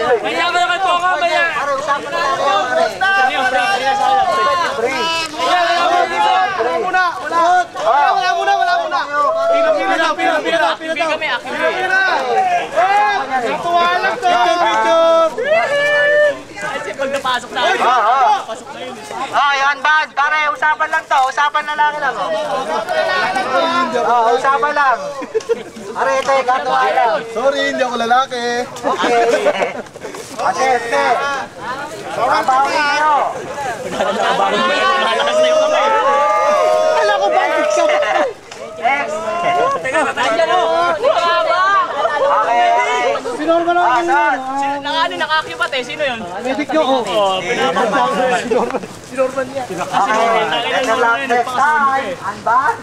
Maya ka naman po ka, maya! Pare, usapan na natin yung pare. Ano yung break? Wala muna! Wala muna! Pila. Hindi kami akin mo. Natuwa lang to! Picture! Kasi pag napasok na ako, pasok na yun. Yan bad, pare, usapan lang to. Usapan na lang. Usapan lang. Pare, teka, natuwa lang. Sorry, hindi ako lalaki. Okay. Ate. Trabaho ninyo. Lalakas na yung kamay. Kala ko ba? Next. Teka, nandiyan o. Dito nga ba? Okay. Sinorma lang ako yun. Naka-occupant eh. Sino yun? Medic nyo ko. Oo, pinapasok. Sinorma niya. Okay. Next time. Unban.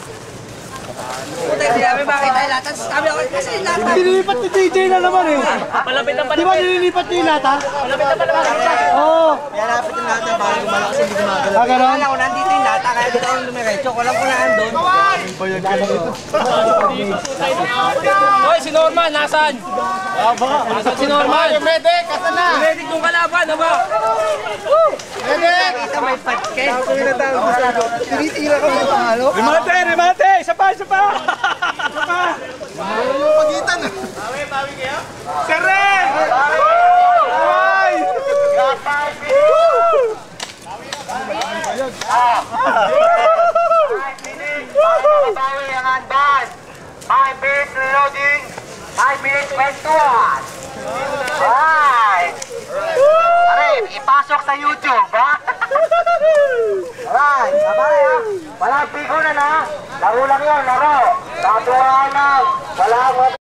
Puta, hindi namin makita yung latas. Sabi ako, kasi latas. Nililipat ni DJ na naman eh. Palapit ang Di ba nililipat niyo yung lata? Palapit ang palapit. Oo. Pinalapit yung lahat ng bahay malakas hindi gumagalaw. Ganon? Alam ko, nandito yung lata, kaya dito ako lumiretso. Walang kulaan doon. Hoy, si Norman, nasaan? Nasaan si Norman? Yung medic, kasan na? Medic nung kalaban, ano ba? Medic! Kita may patke. Tinitira ka sa pangalo? Remate! Isa pa! Yung pagitan eh. Bawi kayo? Karen! Ay! Bawi ang unban. 5 minutes reloading. 5 minutes kwentuhan. Alright. Pare, ipasok sa YouTube, ha? Alright, pare ha. Walang pigo na. Laro lang yun, laro. Tatuan